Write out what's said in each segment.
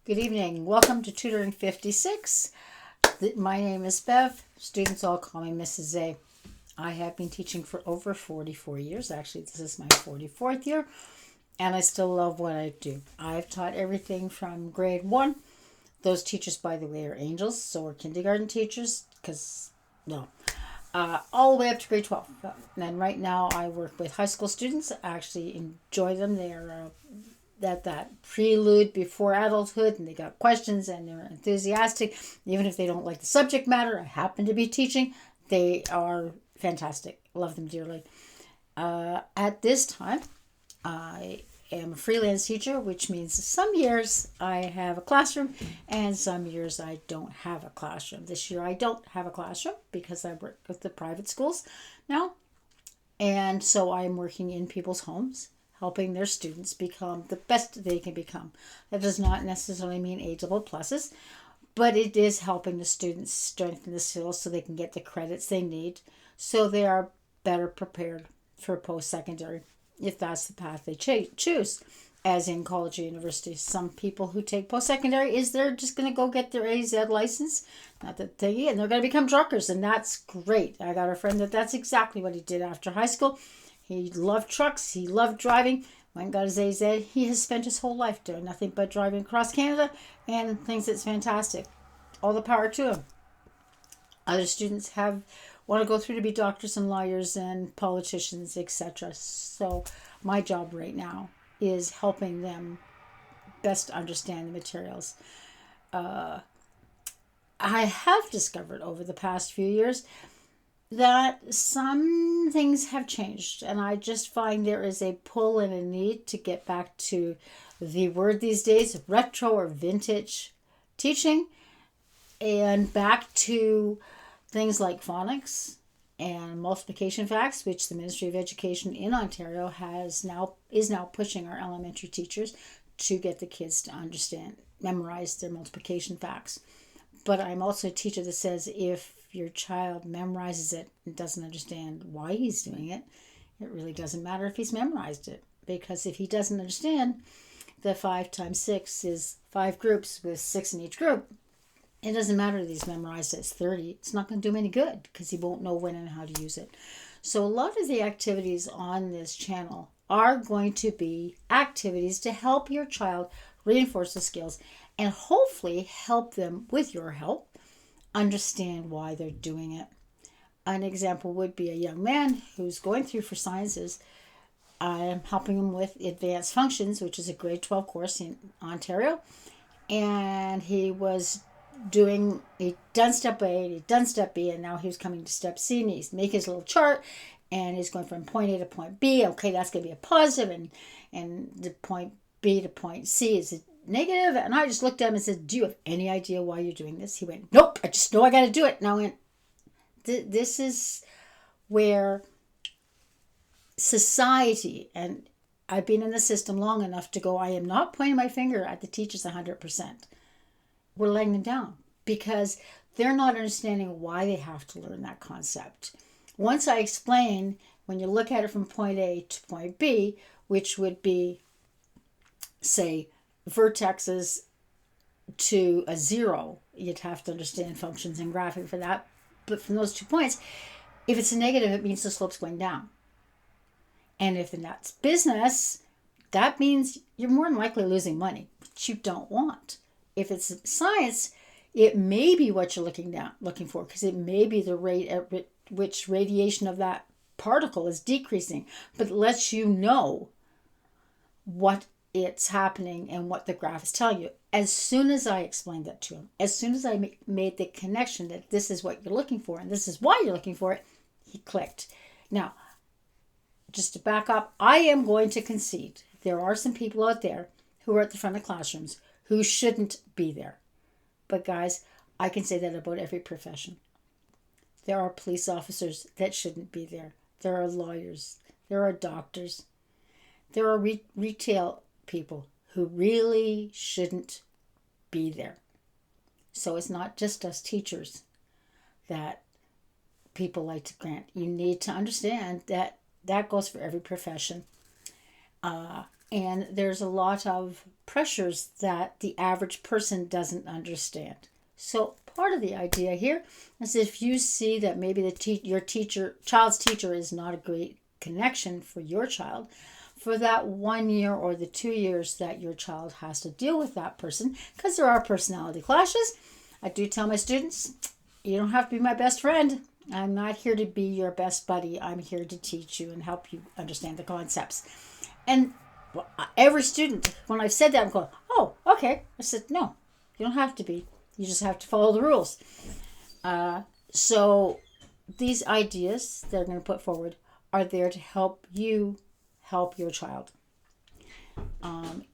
Good evening. Welcome to Tutoring 56. My name is Bev. Students all call me Mrs. A. I have been teaching for over 44 years. Actually, this is my 44th year, and I still love what I do. I've taught everything from grade 1. Those teachers, by the way, are angels, so we're kindergarten teachers, all the way up to grade 12. And right now I work with high school students. I actually enjoy them. They are that prelude before adulthood, and they got questions and they're enthusiastic. Even if they don't like the subject matter I happen to be teaching, they are fantastic. Love them dearly. At this time, I am a freelance teacher, which means some years I have a classroom and some years I don't have a classroom. This year I don't have a classroom because I work with the private schools now. And so I'm working in people's homes, helping their students become the best they can become. That does not necessarily mean A double pluses, but it is helping the students strengthen the skills so they can get the credits they need so they are better prepared for post-secondary if that's the path they choose. As in college or university, some people who take post-secondary is they're just going to go get their AZ license, not that thingy, and they're going to become truckers, and that's great. I got a friend that's exactly what he did after high school. He loved trucks. He loved driving. Went and got his AZ. He has spent his whole life doing nothing but driving across Canada and thinks it's fantastic. All the power to him. Other students want to go through to be doctors and lawyers and politicians, etc. So my job right now is helping them best understand the materials. I have discovered over the past few years that some things have changed, and I just find there is a pull and a need to get back to the word these days, retro or vintage teaching, and back to things like phonics and multiplication facts, which the Ministry of Education in Ontario is now pushing our elementary teachers to get the kids to understand, memorize their multiplication facts. But I'm also a teacher that says if your child memorizes it and doesn't understand why he's doing it, it really doesn't matter if he's memorized it. Because if he doesn't understand that 5 times 6 is 5 groups with 6 in each group, it doesn't matter that he's memorized it. It's 30. It's not going to do him any good because he won't know when and how to use it. So a lot of the activities on this channel are going to be activities to help your child reinforce the skills and hopefully help them, with your help, understand why they're doing it. An example would be a young man who's going through for sciences. I am helping him with advanced functions, which is a grade 12 course in Ontario. And he'd done step A, he'd done step B, and now he was coming to step C, and he's making his little chart, and he's going from point A to point B. Okay, that's going to be a positive, and the point B to point C is a negative. And I just looked at him and said, do you have any idea why you're doing this? He went, nope, I just know I got to do it. And I went, this is where society, and I've been in the system long enough to go, I am not pointing my finger at the teachers 100%. We're letting them down because they're not understanding why they have to learn that concept. Once I explain, when you look at it from point A to point B, which would be, say, vertexes to a 0, you'd have to understand functions and graphing for that. But from those 2 points, if it's a negative, it means the slope's going down. And if that's business, that means you're more than likely losing money, which you don't want. If it's science, it may be what you're looking for, because it may be the rate at which radiation of that particle is decreasing, but it lets you know what it's happening and what the graph is telling you. As soon as I explained that to him, as soon as I made the connection that this is what you're looking for and this is why you're looking for it, he clicked. Now, just to back up, I am going to concede there are some people out there who are at the front of classrooms who shouldn't be there. But guys, I can say that about every profession. There are police officers that shouldn't be there. There are lawyers. There are doctors. There are retail people who really shouldn't be there. So it's not just us teachers that people like to grant. You need to understand that goes for every profession. And there's a lot of pressures that the average person doesn't understand. So part of the idea here is if you see that maybe your child's teacher is not a great connection for your child, for that 1 year or the 2 years that your child has to deal with that person, because there are personality clashes, I do tell my students, you don't have to be my best friend. I'm not here to be your best buddy. I'm here to teach you and help you understand the concepts. And every student, when I've said that, I'm going, oh, okay. I said, no, you don't have to be. You just have to follow the rules. So these ideas that I'm going to put forward are there to help you help your child.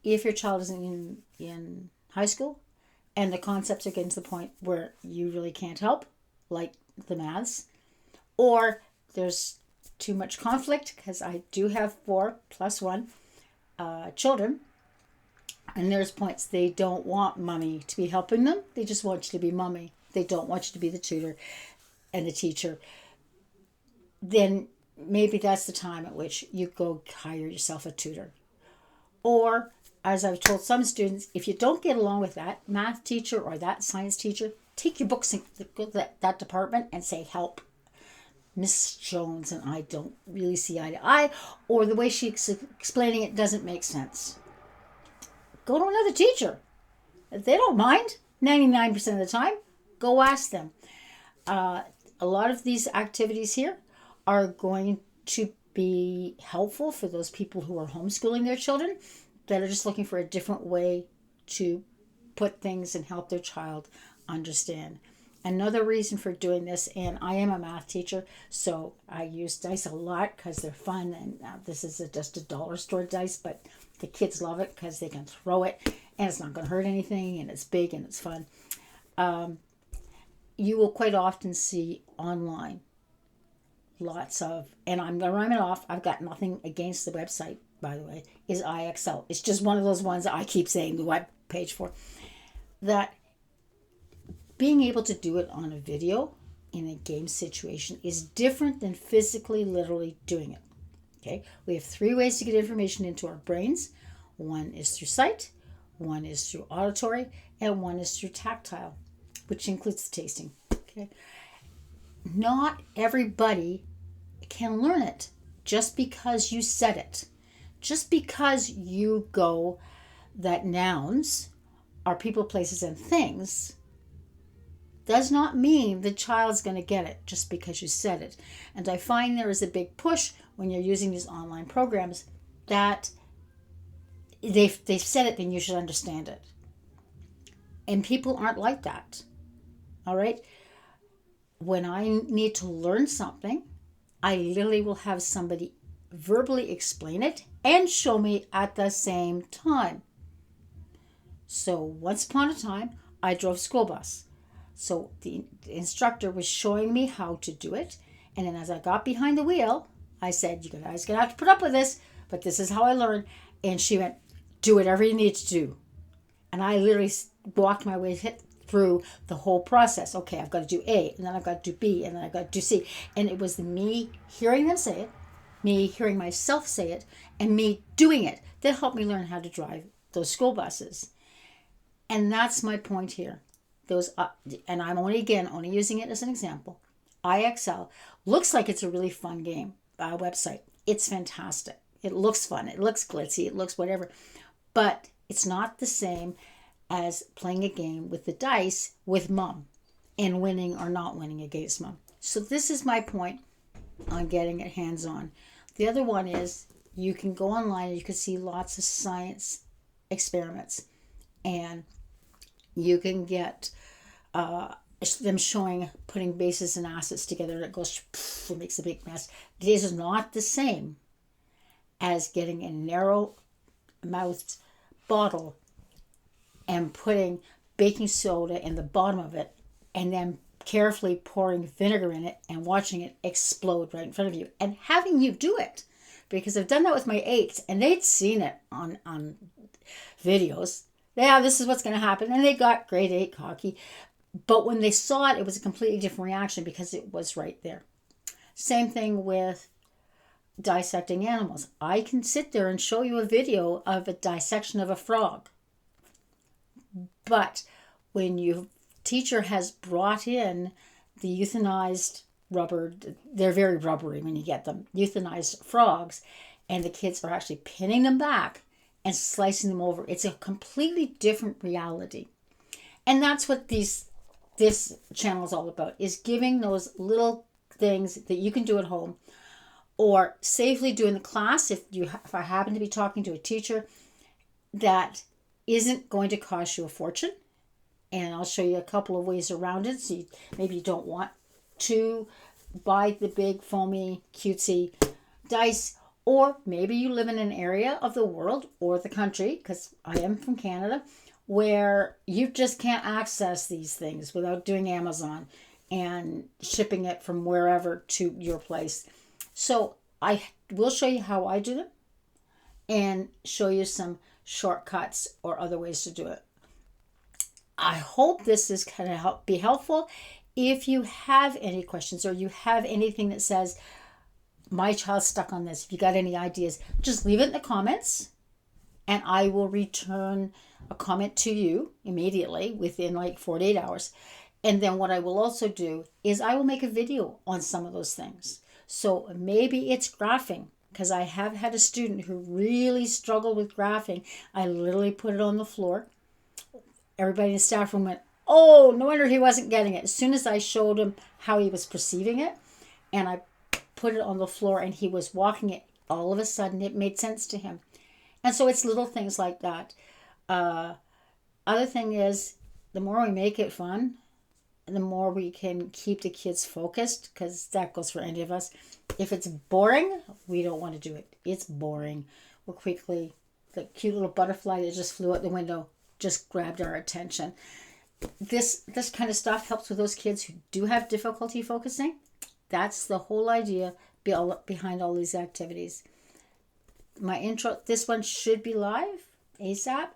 If your child is in high school and the concepts are getting to the point where you really can't help, like the maths, or there's too much conflict, because I do have 4 plus 1 children, and there's points they don't want mommy to be helping them. They just want you to be mommy. They don't want you to be the tutor and the teacher. Then maybe that's the time at which you go hire yourself a tutor. Or, as I've told some students, if you don't get along with that math teacher or that science teacher, take your books and go to that department and say, help. Miss Jones and I don't really see eye to eye, or the way she's explaining it doesn't make sense. Go to another teacher. If they don't mind, 99% of the time, go ask them. A lot of these activities here are going to be helpful for those people who are homeschooling their children that are just looking for a different way to put things and help their child understand. Another reason for doing this, and I am a math teacher, so I use dice a lot because they're fun, and this is just a dollar store dice, but the kids love it because they can throw it, and it's not going to hurt anything, and it's big, and it's fun. You will quite often see online lots of, and I'm going to rhyme it off, I've got nothing against the website, by the way, is IXL. It's just one of those ones that I keep saying the web page for, that being able to do it on a video in a game situation is different than physically, literally doing it. Okay, we have 3 ways to get information into our brains. One is through sight, one is through auditory, and one is through tactile, which includes the tasting. Okay, not everybody can learn it just because you said it. Just because you go that nouns are people, places, and things does not mean the child's going to get it just because you said it. And I find there is a big push when you're using these online programs that they've said it, then you should understand it. And people aren't like that. All right? When I need to learn something, I literally will have somebody verbally explain it and show me at the same time. So once upon a time, I drove school bus. So the instructor was showing me how to do it. And then as I got behind the wheel, I said, you guys going to have to put up with this, but this is how I learned. And she went, do whatever you need to do. And I literally walked my way through the whole process. Okay, I've got to do A, and then I've got to do B, and then I've got to do C. And it was me hearing them say it, me hearing myself say it, and me doing it that helped me learn how to drive those school buses. And that's my point here. And I'm only using it as an example. IXL looks like it's a really fun game website. It's fantastic. It looks fun. It looks glitzy. It looks whatever. But it's not the same as playing a game with the dice with mom and winning or not winning against mom. So this is my point on getting it hands-on. The other one is you can go online and you can see lots of science experiments, and you can get them showing putting bases and acids together, and it goes, it makes a big mess. This is not the same as getting a narrow-mouthed bottle and putting baking soda in the bottom of it and then carefully pouring vinegar in it and watching it explode right in front of you and having you do it. Because I've done that with my 8s, and they'd seen it on videos. Yeah, this is what's going to happen. And they got grade 8 cocky. But when they saw it, it was a completely different reaction because it was right there. Same thing with dissecting animals. I can sit there and show you a video of a dissection of a frog. But when your teacher has brought in the euthanized rubber, they're very rubbery when you get them, euthanized frogs, and the kids are actually pinning them back and slicing them over, it's a completely different reality. And that's what this channel is all about, is giving those little things that you can do at home or safely do in the class if I happen to be talking to a teacher that isn't going to cost you a fortune. And I'll show you a couple of ways around it. So maybe you don't want to buy the big foamy cutesy dice, or maybe you live in an area of the world or the country, because I am from Canada, where you just can't access these things without doing Amazon and shipping it from wherever to your place. So I will show you how I do them and show you some shortcuts or other ways to do it. I hope this is going to be helpful. If you have any questions or you have anything that says, my child's stuck on this, if you got any ideas, just leave it in the comments and I will return a comment to you immediately within like 48 hours. And then what I will also do is I will make a video on some of those things. So maybe it's graphing, because I have had a student who really struggled with graphing. I literally put it on the floor. Everybody in the staff room went, oh, no wonder he wasn't getting it. As soon as I showed him how he was perceiving it and I put it on the floor and he was walking it, all of a sudden it made sense to him. And so it's little things like that. Other thing is, the more we make it fun, the more we can keep the kids focused, because that goes for any of us. If it's boring, we don't want to do it. It's boring. We'll quickly, the cute little butterfly that just flew out the window just grabbed our attention. This kind of stuff helps with those kids who do have difficulty focusing. That's the whole idea behind all these activities. My intro, this one should be live ASAP.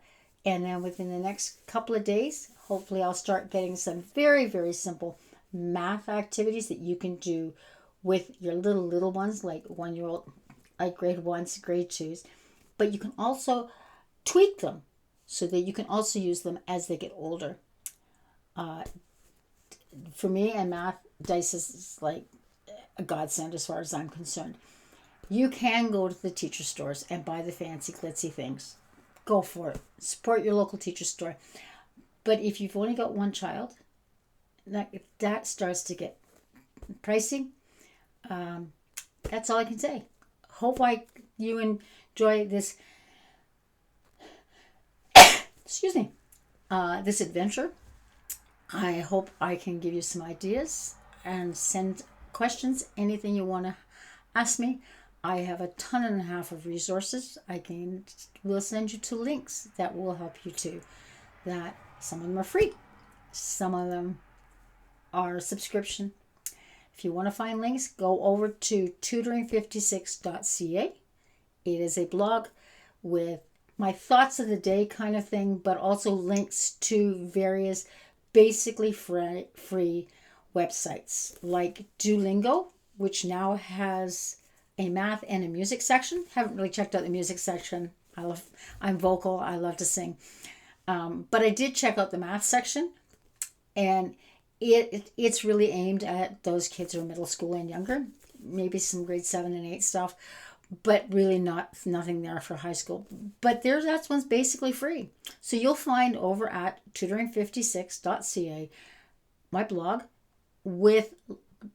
And then within the next couple of days, hopefully I'll start getting some very, very simple math activities that you can do with your little ones, like 1-year-old, like grade 1s, grade 2s. But you can also tweak them so that you can also use them as they get older. For me and math, dice is like a godsend as far as I'm concerned. You can go to the teacher stores and buy the fancy glitzy things. Go for it. Support your local teacher store. But if you've only got one child, that starts to get pricey. That's all I can say. Hope you enjoy this. Excuse me. This adventure. I hope I can give you some ideas and send questions. Anything you want to ask me. I have a ton and a half of resources. Will send you to links that will help you too. That some of them are free, some of them are subscription. If you want to find links, go over to tutoring56.ca. It is a blog with my thoughts of the day kind of thing, but also links to various basically free websites like Duolingo, which now has a math and a music section. Haven't really checked out the music section. I'm vocal. I love to sing. But I did check out the math section, and it's really aimed at those kids who are middle school and younger, maybe some grade 7 and 8 stuff, but really nothing there for high school. But that one's basically free. So you'll find over at tutoring56.ca my blog with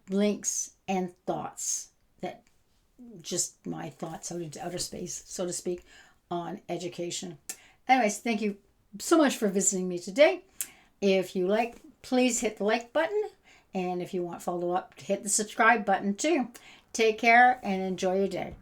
links and thoughts, that just my thoughts out into outer space, so to speak, on education. Anyways, thank you so much for visiting me today. If you like, please hit the like button. And if you want follow up, hit the subscribe button too. Take care and enjoy your day.